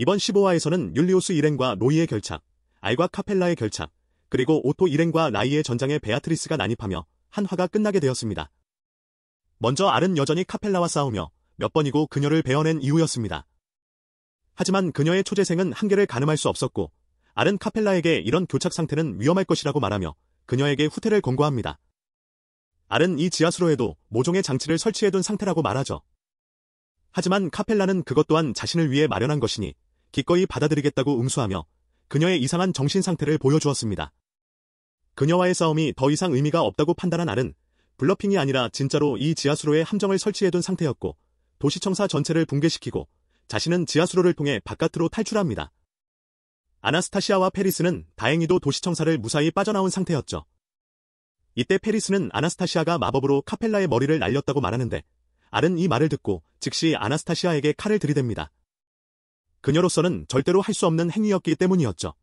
이번 15화에서는 율리우스 일행과 로이의 결착, 알과 카펠라의 결착, 그리고 오토 일행과 라이의 전장에 베아트리스가 난입하며 한 화가 끝나게 되었습니다. 먼저 알은 여전히 카펠라와 싸우며 몇 번이고 그녀를 베어낸 이유였습니다. 하지만 그녀의 초재생은 한계를 가늠할 수 없었고 알은 카펠라에게 이런 교착 상태는 위험할 것이라고 말하며 그녀에게 후퇴를 권고합니다. 알은 이 지하수로에도 모종의 장치를 설치해둔 상태라고 말하죠. 하지만 카펠라는 그것 또한 자신을 위해 마련한 것이니 기꺼이 받아들이겠다고 응수하며 그녀의 이상한 정신 상태를 보여주었습니다. 그녀와의 싸움이 더 이상 의미가 없다고 판단한 알은 블러핑이 아니라 진짜로 이 지하수로에 함정을 설치해둔 상태였고 도시청사 전체를 붕괴시키고 자신은 지하수로를 통해 바깥으로 탈출합니다. 아나스타시아와 페리스는 다행히도 도시청사를 무사히 빠져나온 상태였죠. 이때 페리스는 아나스타시아가 마법으로 카펠라의 머리를 날렸다고 말하는데 알은 이 말을 듣고 즉시 아나스타시아에게 칼을 들이댑니다. 그녀로서는 절대로 할 수 없는 행위였기 때문이었죠.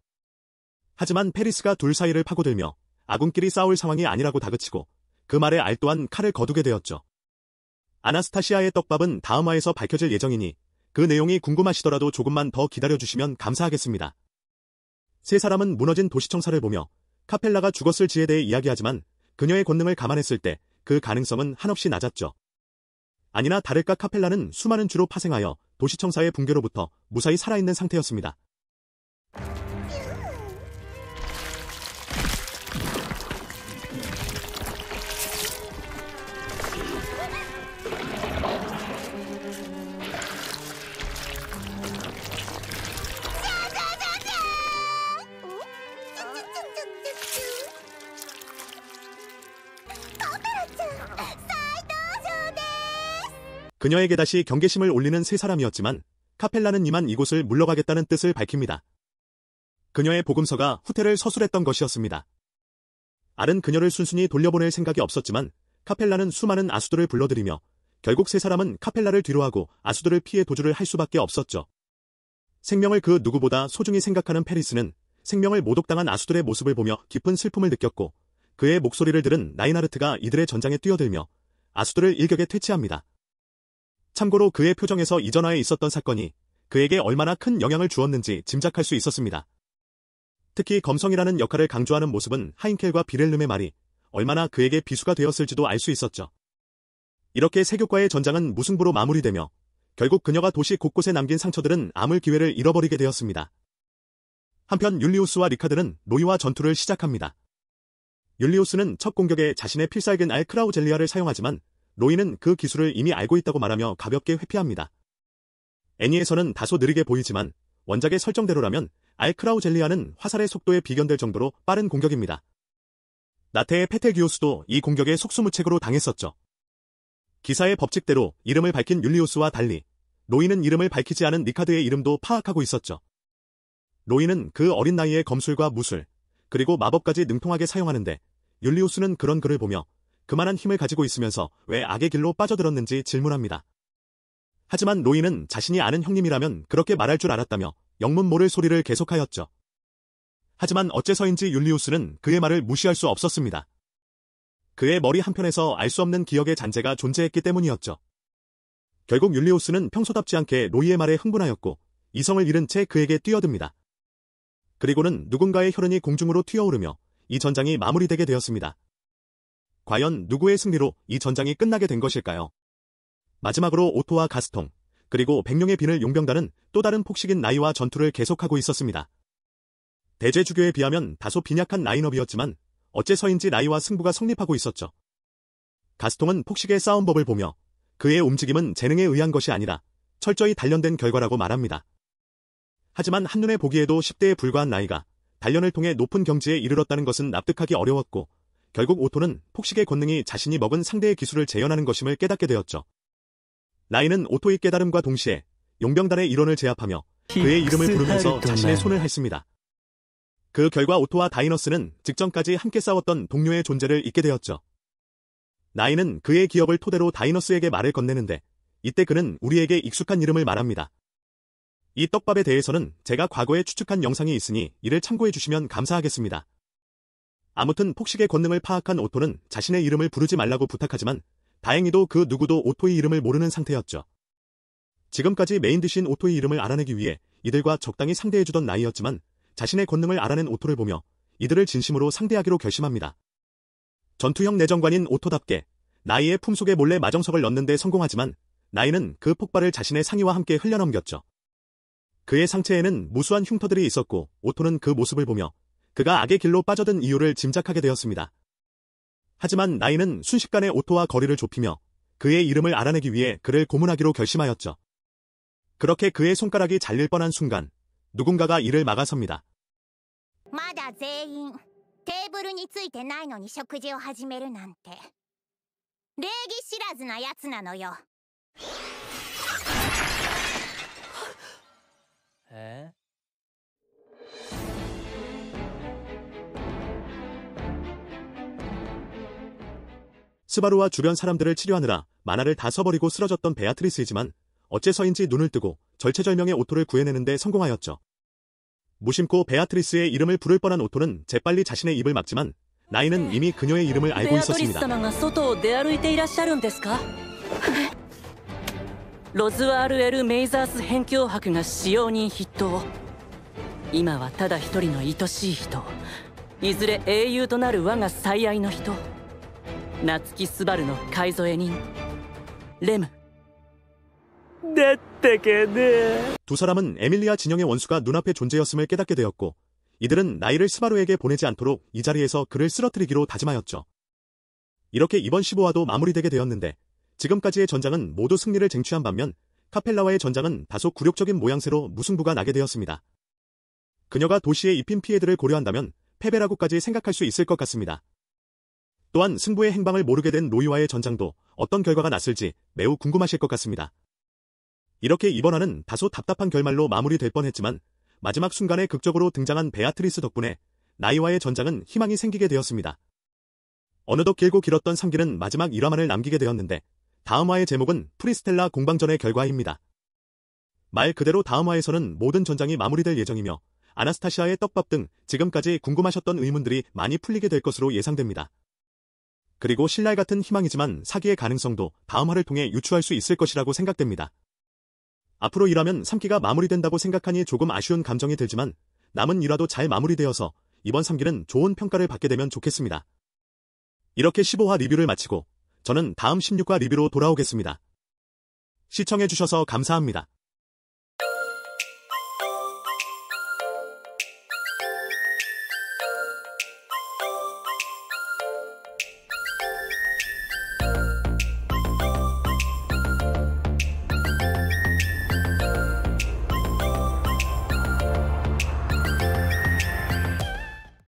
하지만 페리스가 둘 사이를 파고들며 아군끼리 싸울 상황이 아니라고 다그치고 그 말에 알 또한 칼을 거두게 되었죠. 아나스타시아의 떡밥은 다음 화에서 밝혀질 예정이니 그 내용이 궁금하시더라도 조금만 더 기다려주시면 감사하겠습니다. 세 사람은 무너진 도시청사를 보며 카펠라가 죽었을지에 대해 이야기하지만 그녀의 권능을 감안했을 때 그 가능성은 한없이 낮았죠. 아니나 다를까 카펠라는 수많은 주로 파생하여 도시청사의 붕괴로부터 무사히 살아있는 상태였습니다. 그녀에게 다시 경계심을 올리는 세 사람이었지만 카펠라는 이만 이곳을 물러가겠다는 뜻을 밝힙니다. 그녀의 복음서가 후퇴를 서술했던 것이었습니다. 알은 그녀를 순순히 돌려보낼 생각이 없었지만 카펠라는 수많은 아수들을 불러들이며 결국 세 사람은 카펠라를 뒤로하고 아수들을 피해 도주를 할 수밖에 없었죠. 생명을 그 누구보다 소중히 생각하는 페리스는 생명을 모독당한 아수들의 모습을 보며 깊은 슬픔을 느꼈고 그의 목소리를 들은 라인하르트가 이들의 전장에 뛰어들며 아수들을 일격에 퇴치합니다. 참고로 그의 표정에서 이전화에 있었던 사건이 그에게 얼마나 큰 영향을 주었는지 짐작할 수 있었습니다. 특히 검성이라는 역할을 강조하는 모습은 하인켈과 비렐름의 말이 얼마나 그에게 비수가 되었을지도 알 수 있었죠. 이렇게 세교과의 전장은 무승부로 마무리되며 결국 그녀가 도시 곳곳에 남긴 상처들은 아물 기회를 잃어버리게 되었습니다. 한편 율리우스와 리카드는 로이와 전투를 시작합니다. 율리우스는 첫 공격에 자신의 필살기인 알 크라우젤리아를 사용하지만 로이는 그 기술을 이미 알고 있다고 말하며 가볍게 회피합니다. 애니에서는 다소 느리게 보이지만 원작의 설정대로라면 알 크라우젤리아는 화살의 속도에 비견될 정도로 빠른 공격입니다. 나테의 페텔기우스도 이 공격에 속수무책으로 당했었죠. 기사의 법칙대로 이름을 밝힌 율리우스와 달리 로이는 이름을 밝히지 않은 리카드의 이름도 파악하고 있었죠. 로이는 그 어린 나이에 검술과 무술, 그리고 마법까지 능통하게 사용하는데 율리우스는 그런 그를 보며 그만한 힘을 가지고 있으면서 왜 악의 길로 빠져들었는지 질문합니다. 하지만 로이는 자신이 아는 형님이라면 그렇게 말할 줄 알았다며 영문 모를 소리를 계속하였죠. 하지만 어째서인지 율리우스는 그의 말을 무시할 수 없었습니다. 그의 머리 한편에서 알 수 없는 기억의 잔재가 존재했기 때문이었죠. 결국 율리우스는 평소답지 않게 로이의 말에 흥분하였고 이성을 잃은 채 그에게 뛰어듭니다. 그리고는 누군가의 혈흔이 공중으로 튀어오르며 이 전장이 마무리되게 되었습니다. 과연 누구의 승리로 이 전장이 끝나게 된 것일까요? 마지막으로 오토와 가스통, 그리고 백룡의 비늘 용병단은 또 다른 폭식인 나이와 전투를 계속하고 있었습니다. 대제주교에 비하면 다소 빈약한 라인업이었지만 어째서인지 나이와 승부가 성립하고 있었죠. 가스통은 폭식의 싸움법을 보며 그의 움직임은 재능에 의한 것이 아니라 철저히 단련된 결과라고 말합니다. 하지만 한눈에 보기에도 10대에 불과한 나이가 단련을 통해 높은 경지에 이르렀다는 것은 납득하기 어려웠고 결국 오토는 폭식의 권능이 자신이 먹은 상대의 기술을 재현하는 것임을 깨닫게 되었죠. 라인은 오토의 깨달음과 동시에 용병단의 일원을 제압하며 그의 이름을 부르면서 자신의 손을 핥습니다. 그 결과 오토와 다이너스는 직전까지 함께 싸웠던 동료의 존재를 잊게 되었죠. 라인은 그의 기억을 토대로 다이너스에게 말을 건네는데 이때 그는 우리에게 익숙한 이름을 말합니다. 이 떡밥에 대해서는 제가 과거에 추측한 영상이 있으니 이를 참고해 주시면 감사하겠습니다. 아무튼 폭식의 권능을 파악한 오토는 자신의 이름을 부르지 말라고 부탁하지만 다행히도 그 누구도 오토의 이름을 모르는 상태였죠. 지금까지 메인 디신 오토의 이름을 알아내기 위해 이들과 적당히 상대해주던 나이였지만 자신의 권능을 알아낸 오토를 보며 이들을 진심으로 상대하기로 결심합니다. 전투형 내정관인 오토답게 나이의 품속에 몰래 마정석을 넣는 데 성공하지만 나이는 그 폭발을 자신의 상의와 함께 흘려넘겼죠. 그의 상체에는 무수한 흉터들이 있었고 오토는 그 모습을 보며 그가 악의 길로 빠져든 이유를 짐작하게 되었습니다. 하지만 나이는 순식간에 오토와 거리를 좁히며 그의 이름을 알아내기 위해 그를 고문하기로 결심하였죠. 그렇게 그의 손가락이 잘릴 뻔한 순간 누군가가 이를 막아섭니다. まだ全員テーブルについてないのに食事を始めるなんて礼儀知らずなやつなのよ。스바루와 주변 사람들을 치료하느라 만화를 다 써버리고 쓰러졌던 베아트리스이지만 어째서인지 눈을 뜨고 절체절명의 오토를 구해내는데 성공하였죠. 무심코 베아트리스의 이름을 부를 뻔한 오토는 재빨리 자신의 입을 막지만 나이는 이미 그녀의 이름을 알고 있었습니다. ロズワール・エル・メイザース辺境伯が使用人筆頭。今はただ一人の愛しい人、いずれ英雄となる我が最愛の人、夏木スバルの買い添え人レムだったかな。 두 사람은 에밀리아 진영의 원수가 눈앞에 존재였음을 깨닫게 되었고 이들은 나이를 스바루에게 보내지 않도록 이 자리에서 그를 쓰러뜨리기로 다짐하였죠. 이렇게 이번 15화도 마무리되게 되었는데 지금까지의 전장은 모두 승리를 쟁취한 반면 카펠라와의 전장은 다소 굴욕적인 모양새로 무승부가 나게 되었습니다. 그녀가 도시에 입힌 피해들을 고려한다면 패배라고까지 생각할 수 있을 것 같습니다. 또한 승부의 행방을 모르게 된 로이와의 전장도 어떤 결과가 났을지 매우 궁금하실 것 같습니다. 이렇게 이번 화는 다소 답답한 결말로 마무리될 뻔했지만 마지막 순간에 극적으로 등장한 베아트리스 덕분에 나이와의 전장은 희망이 생기게 되었습니다. 어느덧 길고 길었던 3기는 마지막 1화만을 남기게 되었는데 다음 화의 제목은 프리스텔라 공방전의 결과입니다. 말 그대로 다음 화에서는 모든 전장이 마무리될 예정이며 아나스타시아의 떡밥 등 지금까지 궁금하셨던 의문들이 많이 풀리게 될 것으로 예상됩니다. 그리고 신랄 같은 희망이지만 사기의 가능성도 다음 화를 통해 유추할 수 있을 것이라고 생각됩니다. 앞으로 1화면 3기가 마무리된다고 생각하니 조금 아쉬운 감정이 들지만 남은 1화도 잘 마무리되어서 이번 3기는 좋은 평가를 받게 되면 좋겠습니다. 이렇게 15화 리뷰를 마치고 저는 다음 16화 리뷰로 돌아오겠습니다. 시청해주셔서 감사합니다.